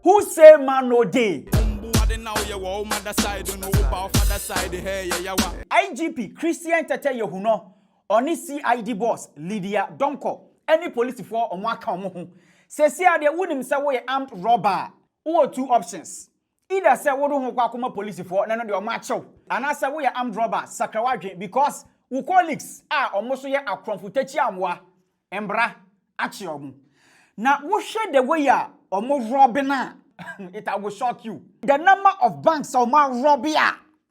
Who say man no day? IGP Christian Tete Yehuno, oni CID boss Lydia Donko, any police for on waka omo. Say CID wouldn't say we armed robber. Who two options? Either say we don't want police for none of your macho, and I say we armed robber sakrawaji because we colleagues are almost here a confrontation amwa embra achiom. Now we share the way ya almost robbing. It will shock you. The number of banks are more robbing.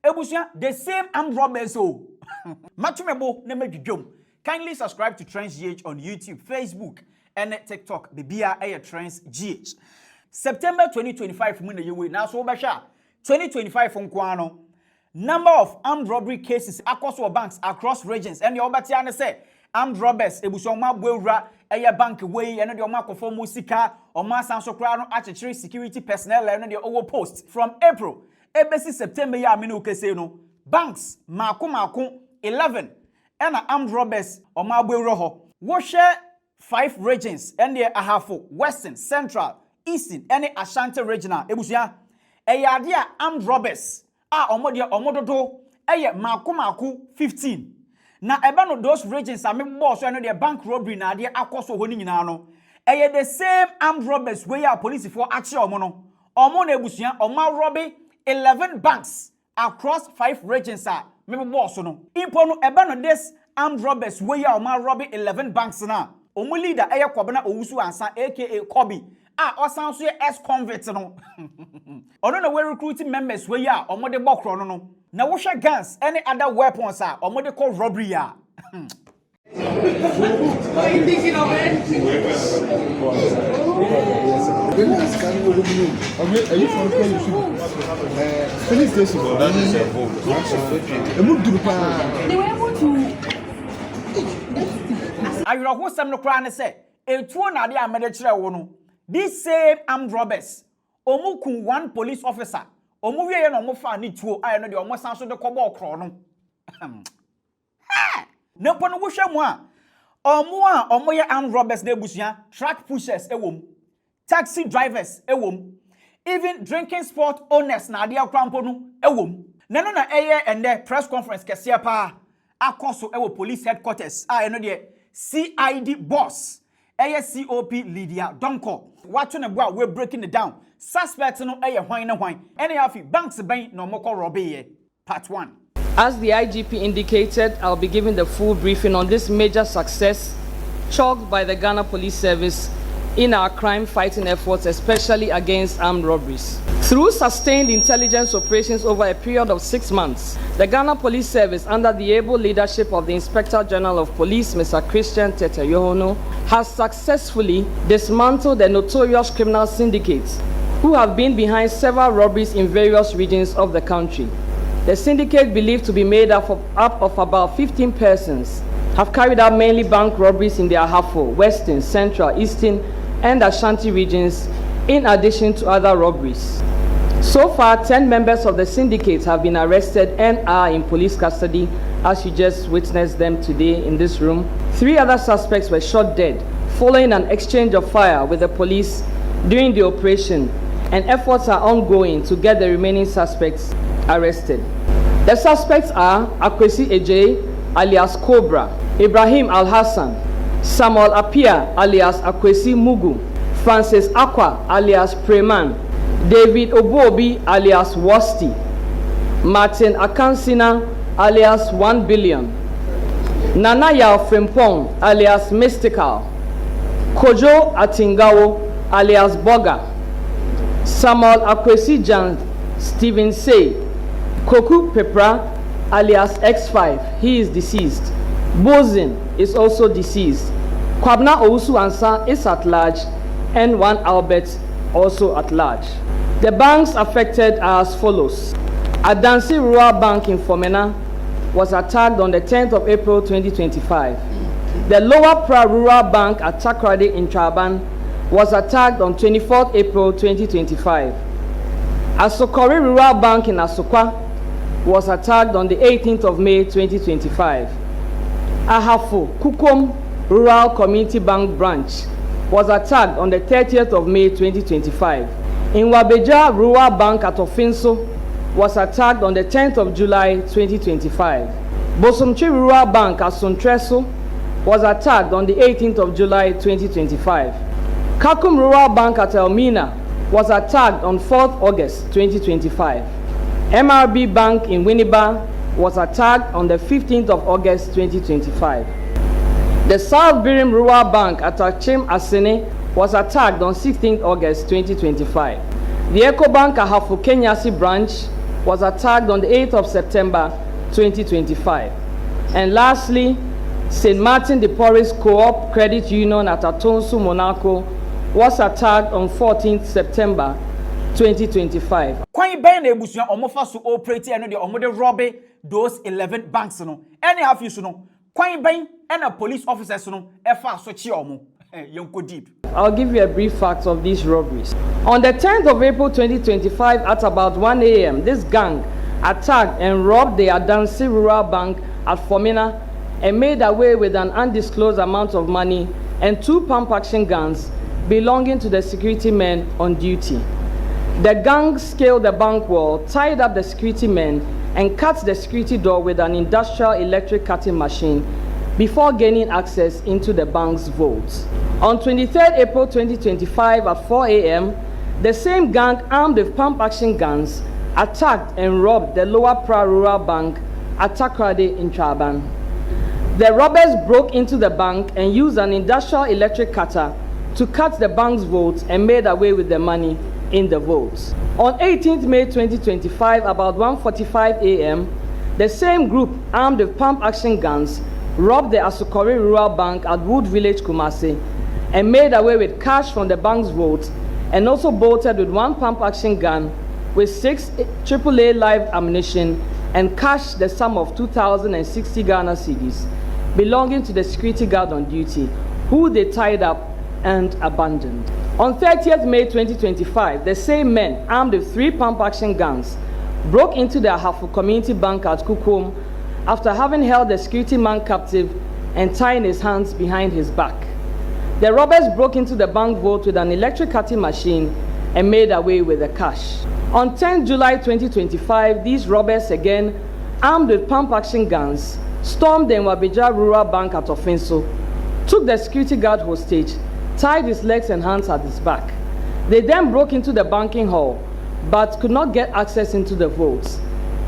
The same armed robbers. Oh, Matumebo Nemejum. Kindly subscribe to Trends GH on YouTube, Facebook, and TikTok. The BIA Trends GH. September 2025 now so 2025 from Kwano. Number of armed robbery cases across our banks across regions. And the Obatiana say armed robbers ebusoma bwura eye bank way and the omako for musika or mass and sokrano actually security personnel and the over post from April ebesi September ya aminu kese no banks mako 11 and armed robbers or mabwura ho wo share 5 regions and the ahafo western central eastern and Ashanti regional ebusia eye armed robbers omododo eye mako 15. Now, about those regions, I mean, boss, I know their bank robbery now, they are cost of winning now. And the same armed robbers where our police for action or mono ebusian or mal robbing 11 banks across 5 regions. Maybe boss, no. Impono about this armed robbers where our mal robbing 11 banks now. Omu leader Aya Kwabena Owusu Ansa, aka Kobe. Or sounds here as convicts, no. Or no, we're recruiting members where ya or more the box no. Now, wash your guns, any other weapons are, or what they call robbery. Are you thinking of it? Are you from police station? They were able to. I will hold some no cry and say, a two and a Armɛd. These same armed robbers, Omuku one police officer. Omu ye no mo fa ni tuo aye no de omo san so de kobo okro no ne pono wo hwemu omo ye armed robbers de busuan track pushers ewom taxi drivers ewom even drinking sport owners na ade akrampo no ewom ne no na eye ende press conference kese pa akoso ewo police headquarters aye no de CID boss eye COP Lydia Donko what to ne boa we breaking it down. Suspects no eye hwan na hwan. Any afi banks ban no moko robbing part 1. As the IGP indicated, I'll be giving the full briefing on this major success chalked by the Ghana Police Service in our crime fighting efforts, especially against armed robberies. Through sustained intelligence operations over a period of 6 months, the Ghana Police Service, under the able leadership of the Inspector General of Police, Mr. Christian Tete Yehuno, has successfully dismantled the notorious criminal syndicates who have been behind several robberies in various regions of the country. The syndicate, believed to be made up of about 15 persons, have carried out mainly bank robberies in the Ahafo, Western, Central, Eastern, and Ashanti regions, in addition to other robberies. So far, 10 members of the syndicate have been arrested and are in police custody, as you just witnessed them today in this room. 3 other suspects were shot dead following an exchange of fire with the police during the operation, and efforts are ongoing to get the remaining suspects arrested. The suspects are Akwesi Eje, alias Cobra, Ibrahim Al-Hassan, Samuel Apia, alias Akwesi Mugu, Francis Akwa, alias Preman, David Obobi, alias Wasti, Martin Akansina, alias 1 Billion, Nana Yao Frimpong, alias Mystical, Kojo Atingawo, alias Boga, Samuel Akwesi Jan, Stephen Say, Koku Pepra, alias X5, he is deceased. Bozin is also deceased. Kwabna Owusu Ansa is at large, and one Albert also at large. The banks affected are as follows. Adansi Rural Bank in Fomena was attacked on the 10th of April 2025. The Lower Pra Rural Bank at Takrade in Traban was attacked on 24th April 2025. Asokori Rural Bank in Asokwa was attacked on the 18th of May 2025. Ahafo, Kukom, Rural Community Bank branch was attacked on the 30th of May 2025. Armɛd R0bbers Bank at Ofinso was attacked on the 10th of July 2025. Bosomtwi Rural Bank at Sontreso was attacked on the 18th of July 2025. Kakum Rural Bank at Elmina was attacked on 4th August 2025. MRB Bank in Winneba was attacked on the 15th of August 2025. The South-Birim Rural Bank at Achim Asene was attacked on 16th August 2025. The EcoBank Ahafo Kenyasi branch was attacked on the 8th of September 2025. And lastly, St. Martin de Porres Co-op Credit Union at Atonsu, Monaco was attacked on 14th September 2025. Kwan ben na ebusuan omofa so operate eno de omode robbe those 11 banks no. Any half you no. Kwan ben and police officers no efa so chi omo. Yonko deep. I'll give you a brief fact of these robberies. On the 10th of April 2025 at about 1 a.m., this gang attacked and robbed the Adansi Rural Bank at Fomina and made away with an undisclosed amount of money and 2 pump action guns belonging to the security men on duty. The gang scaled the bank wall, tied up the security men, and cut the security door with an industrial electric cutting machine before gaining access into the bank's vaults. On 23rd April 2025 at 4 a.m., the same gang armed with pump action guns attacked and robbed the Lower Pra Rural Bank at Takrade in Traban. The robbers broke into the bank and used an industrial electric cutter to cut the bank's vaults and made away with the money in the vaults. On 18th May 2025, about 1:45 a.m., the same group armed with pump action guns robbed the Asukori Rural Bank at Wood Village, Kumasi, and made away with cash from the bank's vault, and also bolted with 1 pump action gun with 6 AAA live ammunition and cash the sum of 2,060 Ghana cedis belonging to the security guard on duty, who they tied up and abandoned. On 30th May 2025, the same men armed with 3 pump action guns broke into the Ahafo Community Bank at Kukum after having held the security man captive and tying his hands behind his back. The robbers broke into the bank vault with an electric cutting machine and made away with the cash. On 10 July 2025, these robbers, again armed with pump action guns, stormed the Armɛd R0bbers Bank at Ofinso, took the security guard hostage, tied his legs and hands at his back. They then broke into the banking hall, but could not get access into the vaults.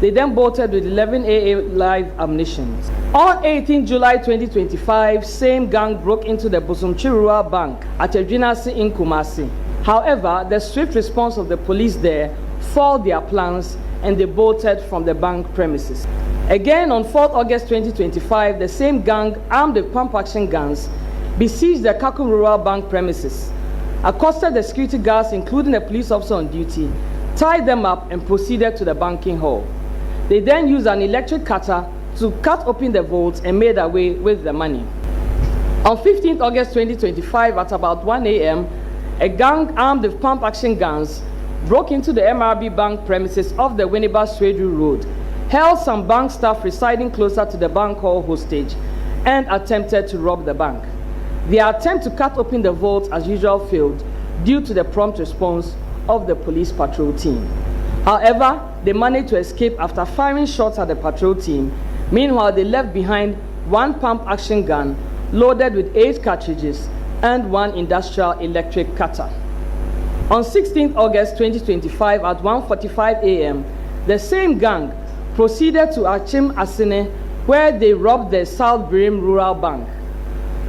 They then bolted with 11 AA live ammunition. On 18 July 2025, same gang broke into the Bosomtwi Rural Bank at Edwinasi in Kumasi. However, the swift response of the police there foiled their plans and they bolted from the bank premises. Again, on 4th August 2025, the same gang armed with pump action guns besieged the Kakum Rural Bank premises, accosted the security guards, including a police officer on duty, tied them up and proceeded to the banking hall. They then used an electric cutter to cut open the vaults and made away with the money. On 15th August 2025 at about 1 a.m., a gang armed with pump action guns broke into the MRB Bank premises off the Winneba Swedru Road, held some bank staff residing closer to the bank hall hostage, and attempted to rob the bank. Their attempt to cut open the vault as usual failed due to the prompt response of the police patrol team. However, they managed to escape after firing shots at the patrol team. Meanwhile, they left behind 1 pump action gun loaded with 8 cartridges and 1 industrial electric cutter. On 16th August 2025 at 1:45 a.m., the same gang proceeded to Achim Asene, where they robbed the South-Birim Rural Bank.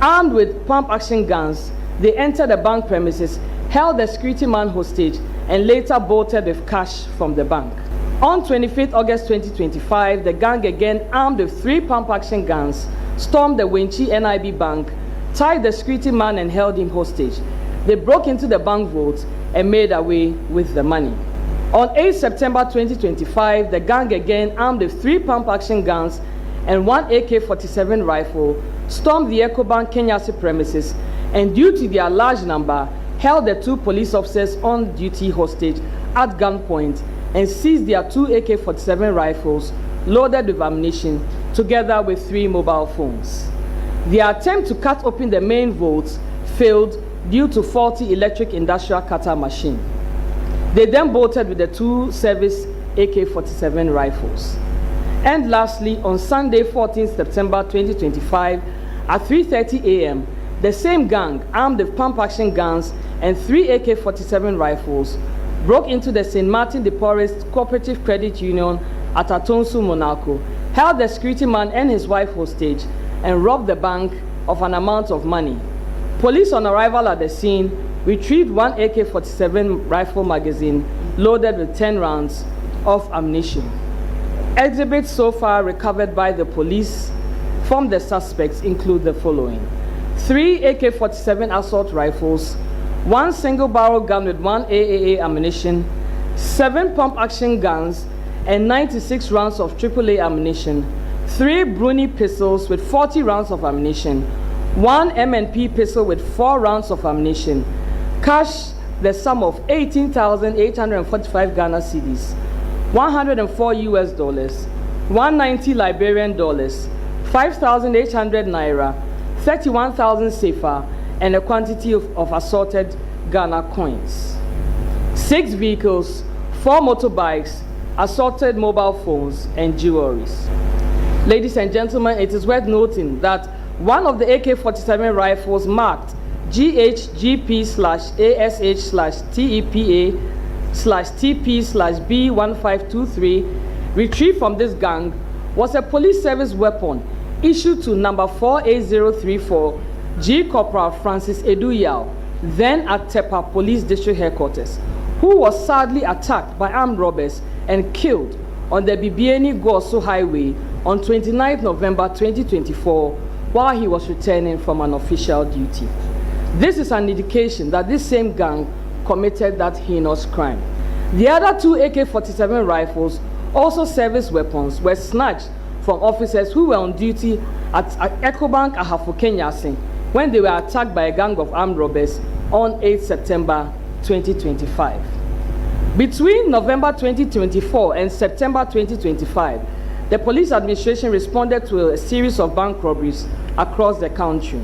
Armed with pump action guns, they entered the bank premises, held the security man hostage, and later bolted with cash from the bank. On 25th August 2025, the gang, again armed with 3 pump action guns, stormed the Wenchi NIB Bank, tied the security man and held him hostage. They broke into the bank vault and made away with the money. On 8 September 2025, the gang, again armed with 3 pump action guns and 1 AK-47 rifle, stormed the EcoBank Kenyasi premises and, due to their large number, held the 2 police officers on duty hostage at gunpoint and seized their 2 AK-47 rifles loaded with ammunition, together with 3 mobile phones. Their attempt to cut open the main vaults failed due to faulty electric industrial cutter machine. They then bolted with the 2 service AK-47 rifles. And lastly, on Sunday, 14th September 2025, at 3:30 a.m., the same gang, armed with pump-action guns and 3 AK-47 rifles, broke into the St. Martin de Porres Cooperative Credit Union at Atonsu, Monaco, held the security man and his wife hostage, and robbed the bank of an amount of money. Police on arrival at the scene retrieved 1 AK-47 rifle magazine loaded with 10 rounds of ammunition. Exhibits so far recovered by the police from the suspects include the following: 3 AK-47 assault rifles, 1 single-barrel gun with 1 AAA ammunition, 7 pump-action guns, and 96 rounds of AAA ammunition, 3 Bruni pistols with 40 rounds of ammunition, 1 M&P pistol with 4 rounds of ammunition, cash the sum of 18,845 Ghana cedis, 104 US dollars, 190 Liberian dollars, 5,800 naira, 31,000 sefa, and a quantity of assorted Ghana coins. 6 vehicles, 4 motorbikes, assorted mobile phones, and jewelries. Ladies and gentlemen, it is worth noting that one of the AK-47 rifles marked GHGP/ASH/TEPA/TP/B1523 retrieved from this gang was a police service weapon issued to number 48034 G Corporal Francis Eduyao, then at Tepa Police District Headquarters, who was sadly attacked by armed robbers and killed on the Bibiani-Goso Highway on 29 November 2024 while he was returning from an official duty. This is an indication that this same gang committed that heinous crime. The other 2 AK-47 rifles, also service weapons, were snatched from officers who were on duty at Ecobank Ahafo Kenyasin when they were attacked by a gang of armed robbers on 8 September 2025. Between November 2024 and September 2025, the police administration responded to a series of bank robberies across the country.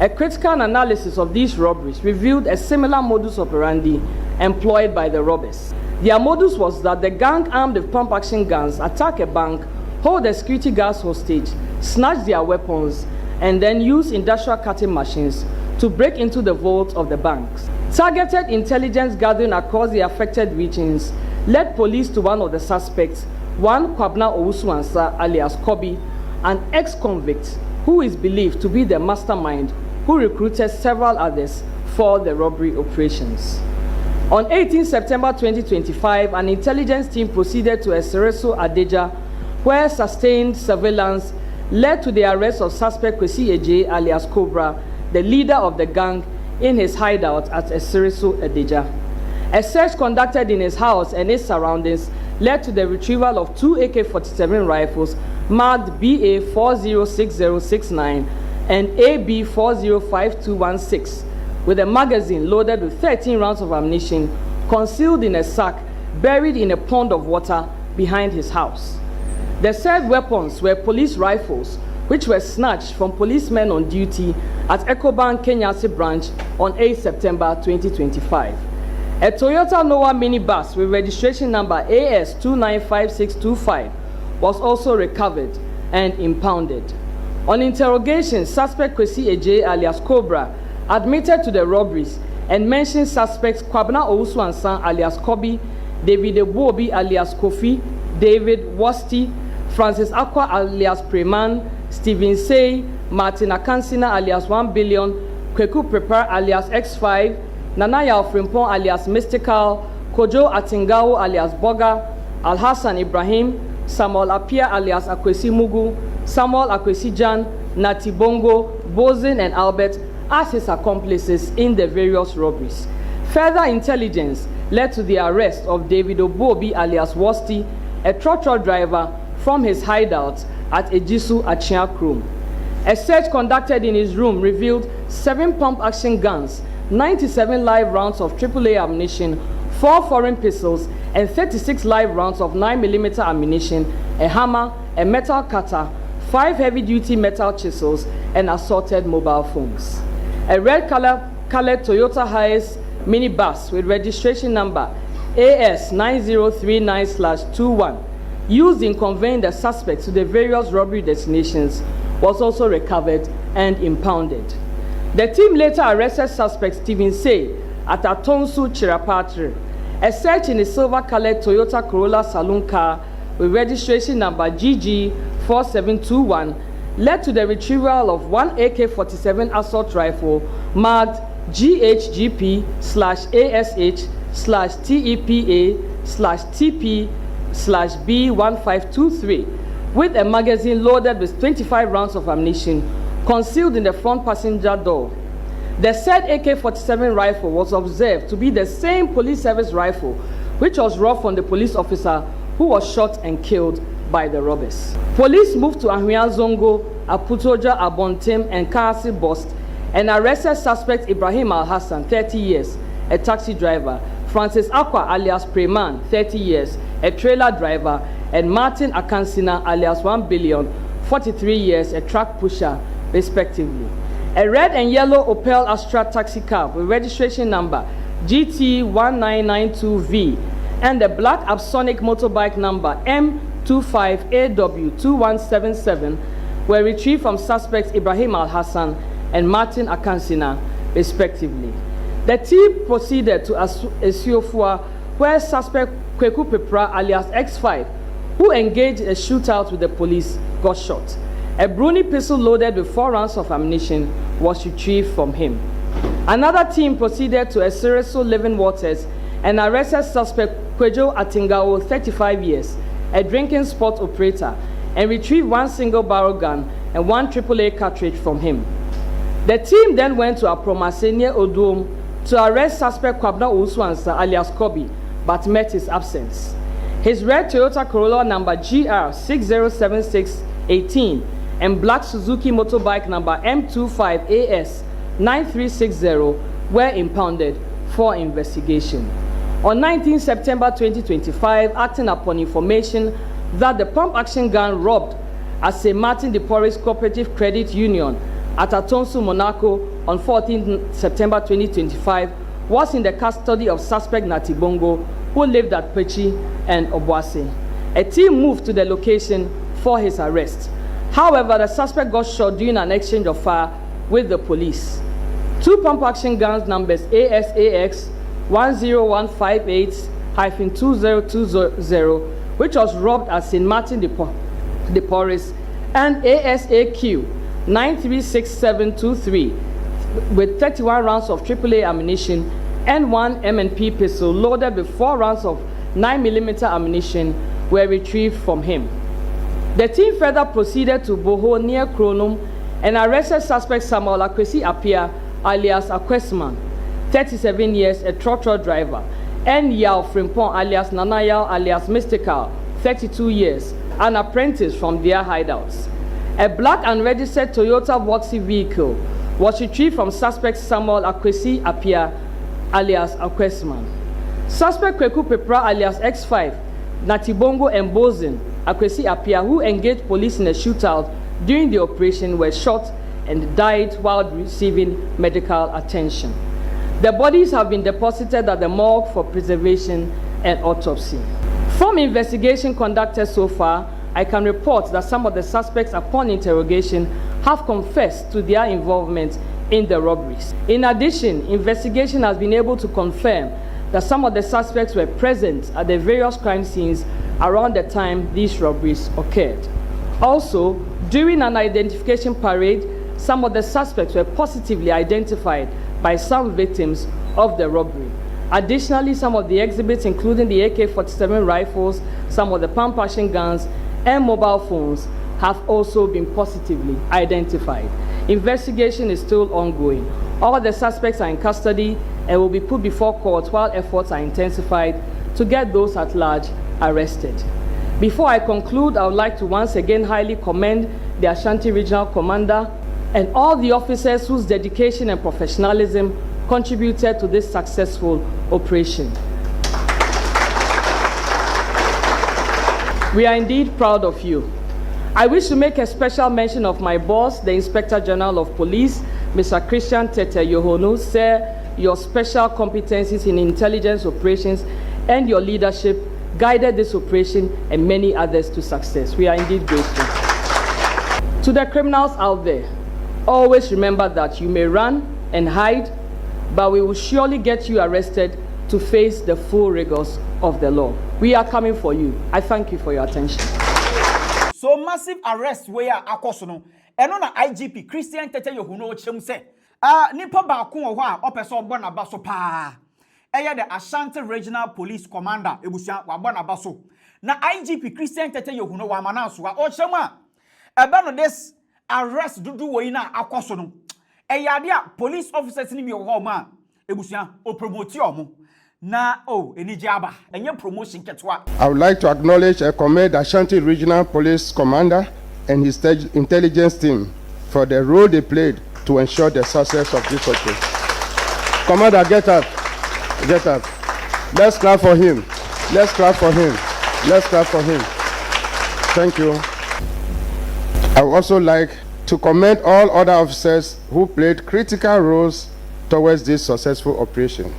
A critical analysis of these robberies revealed a similar modus operandi employed by the robbers. Their modus was that the gang armed with pump-action guns attack a bank, hold the security guards hostage, snatch their weapons, and then use industrial cutting machines to break into the vaults of the banks. Targeted intelligence gathering across the affected regions led police to one of the suspects, one Kwabna Owusu-Ansah alias Kobi, an ex-convict who is believed to be the mastermind who recruited several others for the robbery operations. On 18 September 2025, an intelligence team proceeded to Esereso Adeja, where sustained surveillance led to the arrest of suspect Kwesi Eje alias Cobra, the leader of the gang, in his hideout at Esereso Adeja. A search conducted in his house and its surroundings led to the retrieval of 2 AK-47 rifles marked BA406069 and AB405216, with a magazine loaded with 13 rounds of ammunition concealed in a sack buried in a pond of water behind his house. The said weapons were police rifles, which were snatched from policemen on duty at Ecobank Kenyasi branch on 8 September 2025. A Toyota Noah minibus with registration number AS295625 was also recovered and impounded. On interrogation, suspect Kwesi Eje alias Cobra admitted to the robberies and mentioned suspects Kwabna Owusu-Ansah alias Kobi, David R0bbers alias Kofi, David Wasti, Francis Akwa alias Preman, Stephen Say, Martin Akansina alias 1 billion, Kweku Prepar alias X5, Nanaya Frimpon alias Mystical, Kojo Atingao alias Boga, Alhassan Ibrahim, Samuel Apia alias Akwesi Mugu, Samuel Akwesi Jan, Nati Bongo, Bozin and Albert as his accomplices in the various robberies. Further intelligence led to the arrest of David R0bbers alias Wasti, a trotro driver, from his hideout at Ejisu Achia Krom. A search conducted in his room revealed 7 pump-action guns, 97 live rounds of AAA ammunition, 4 foreign pistols, and 36 live rounds of 9mm ammunition, a hammer, a metal cutter, 5 heavy-duty metal chisels, and assorted mobile phones. A red-colored Toyota Hiace minibus with registration number AS9039/21, used in conveying the suspects to the various robbery destinations, was also recovered and impounded. The team later arrested suspect Stephen Say at Atonsu Chirapatre. A search in a silver-colored Toyota Corolla saloon car with registration number GG4721 led to the retrieval of one AK-47 assault rifle marked GHGP/ASH/TEPA/TP/B1523 with a magazine loaded with 25 rounds of ammunition concealed in the front passenger door. The said AK-47 rifle was observed to be the same police service rifle which was robbed from the police officer who was shot and killed by the robbers. Police moved to Ahwea Zongo, Aputoja, Abontem, and Kasi Bost and arrested suspect Ibrahim Al-Hassan, 30 years, a taxi driver, Francis Aqua alias Preman, 30 years, a trailer driver, and Martin Akansina alias 1 Billion, 43 years, a truck pusher, respectively. A red and yellow Opel Astra taxi cab with registration number GT1992V and a black Absonic motorbike number M25AW2177 were retrieved from suspects Ibrahim Al-Hassan and Martin Akansina, respectively. The team proceeded to Esiofua, where suspect Kweku Pepra alias X5, who engaged a shootout with the police, got shot. A Bruni pistol loaded with 4 rounds of ammunition was retrieved from him. Another team proceeded to Esereso Living Waters and arrested suspect Kwejo Atingao, 35 years, a drinking sport operator, and retrieved 1 single barrel gun and 1 AAA cartridge from him. The team then went to Apromase near Odom to arrest suspect Kwabna Uswansa alias Kobi, but met his absence. His red Toyota Corolla number GR607618 and black Suzuki motorbike number M25AS9360 were impounded for investigation. On 19 September 2025, acting upon information that the pump action gun robbed at St. Martin de Porres Cooperative Credit Union at Atonsu, Monaco on 14 September 2025 was in the custody of suspect Natibongo, who lived at Pechi and Obuasi. A team moved to the location for his arrest. However, the suspect got shot during an exchange of fire with the police. 2 pump action guns numbers ASAX 10158-2020, which was robbed at St. Martin de Porres, and ASAQ 936723 with 31 rounds of AAA ammunition and 1 M&P pistol loaded with 4 rounds of 9mm ammunition were retrieved from him. The team further proceeded to Boho near Kronum and arrested suspect Samuel Akwesi Apia alias Akwesman, 37 years, a trotro driver, and Yao Frimpong alias Nanayao alias Mystical, 32 years, an apprentice from their hideouts. A black unregistered Toyota Voxy vehicle was retrieved from suspect Samuel Akwesi Apia alias Akwesman. Suspect Kweku Pepra alias X5, Natibongo and Bozin Akwesi Apia, who engaged police in a shootout during the operation, were shot and died while receiving medical attention. The bodies have been deposited at the morgue for preservation and autopsy. From investigation conducted so far, I can report that some of the suspects upon interrogation have confessed to their involvement in the robberies. In addition, investigation has been able to confirm that some of the suspects were present at the various crime scenes around the time these robberies occurred. Also, during an identification parade, some of the suspects were positively identified by some victims of the robbery. Additionally, some of the exhibits, including the AK-47 rifles, some of the pump action guns, and mobile phones, have also been positively identified. Investigation is still ongoing. All the suspects are in custody and will be put before court while efforts are intensified to get those at large arrested. Before I conclude, I would like to once again highly commend the Ashanti Regional Commander and all the officers whose dedication and professionalism contributed to this successful operation. We are indeed proud of you. I wish to make a special mention of my boss, the Inspector General of Police, Mr. Christian Tete Yohonu. Sir, your special competencies in intelligence operations and your leadership guided this operation and many others to success. We are indeed grateful. To the criminals out there, always remember that you may run and hide, but we will surely get you arrested to face the full rigors of the law. We are coming for you. I thank you for your attention. So massive arrest where akosono. Eno na IGP Christian Tete Yohunu ochem se. Nipa ba ko ho a opeso ogbo na baso pa. Eye the Ashanti Regional Police Commander ebusia wagbo na baso. Na IGP Christian Tete Yohunu wa mananso wa ochem a ebe no this arrest dudu wo yi na akosono. Eye ade a police officers ni mi wo ma ebusia o promote omo. Na enijiaba enye promotion ketwa. I would like to acknowledge and commend Ashanti Regional Police Commander and his intelligence team for the role they played to ensure the success of this operation. Commander, get up. Get up. Let's clap for him. Let's clap for him. Let's clap for him. Thank you. I would also like to commend all other officers who played critical roles towards this successful operation.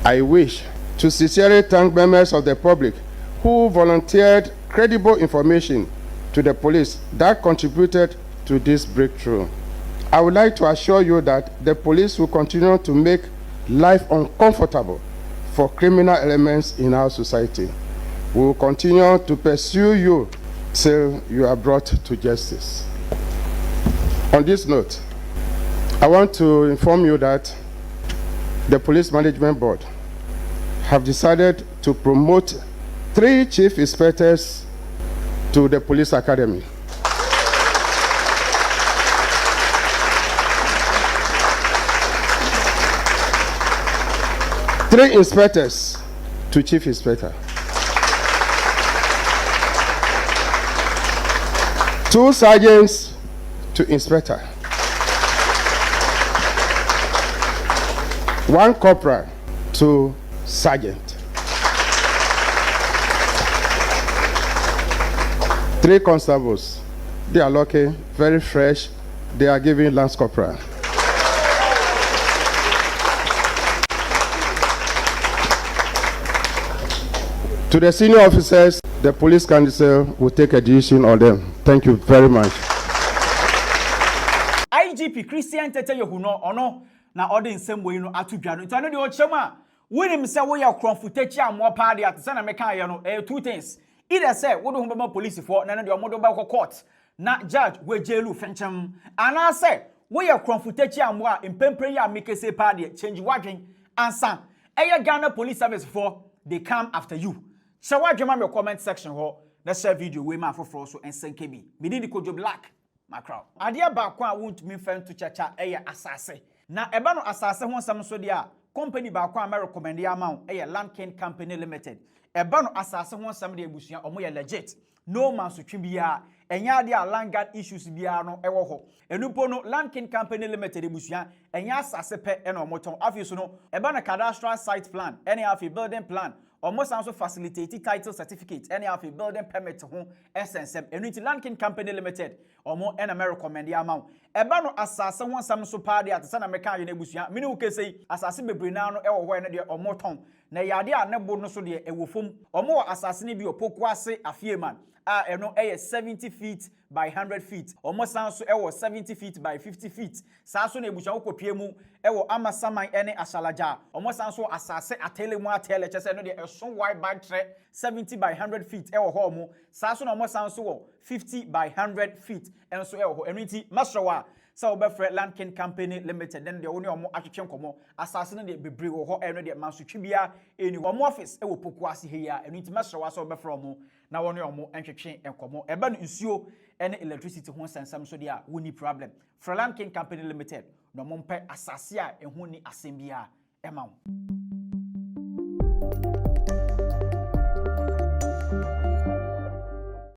I wish to sincerely thank members of the public who volunteered credible information to the police that contributed to this breakthrough. I would like to assure you that the police will continue to make life uncomfortable for criminal elements in our society. We will continue to pursue you till you are brought to justice. On this note, I want to inform you that the Police Management Board have decided to promote 3 chief inspectors to the police academy. Three inspectors to chief inspector. 2 sergeants to inspector. 1 corporal to sergeant. 3 constables. They are lucky, very fresh. They are giving lance corporal. To the senior officers, the police council will take a decision on them. Thank you very much. IGP Christian Tete Yohunu ono na order nsem we no atudwa no. Ntano de o chema wonim se wo ya kronfutachi amwo pa de atse na meka ye no 2 things. Either say wo do ho police for na no de omodo ba court na judge we jailu fenchem ana say wo ya kronfutachi amwo a impempre ya mekese pa de change wadwen ansa eye Ghana Police Service for they come after you. So what you my comment section ho na share video we ma foforo so ensenke bi me di Kojo Black macro ade ba kwa wont me fan to chacha eye asase na eba no asase ho nsam so dia company ba kwa me recommend ya ma eye Landkin Company Limited eba no asase ho nsam de ebusuan omo ye legit no man so twi bia enya ade a land guard issues bia no ewo ho enupo no Landkin Company Limited ebusuan enya asase pe e no moton afi so no eba na cadastral site plan any afi building plan almost also facilitate title certificate any of a building permit ho SNSM Unity Landkin Company Limited omo en America recommend ya amount eba no asase ho sam so pa de atesa na meka ye na ebusua mini wo kesei asase bebre na no ewo ho ne de omo ton na yade a ne bo no so de ewo fom omo asase ne bi opoku ase afie man eno 70 feet by 100 feet almost so ewo 70 feet by 50 feet sa so na ebusua okopie mu ewo amasaman ene asalaja almost so asase atele mu atele chese no de so wide bag tre 70 by 100 feet ewo ho mu sa so na almost so 50 by 100 feet enso ewo ho eniti masrawa sa obefre Landkin Company Limited den de woni omo atwetwe nkomo asase no de bebre wo ho eno de manso twibia eni omo office ewo poku ase he ya eniti masrawa sa obefre omo na woni omo entwetwe nkomo eba no nsuo ene electricity ho sansam so dia woni problem for Landkin Company Limited no mo mpe asase a ehu ni asembia ema wo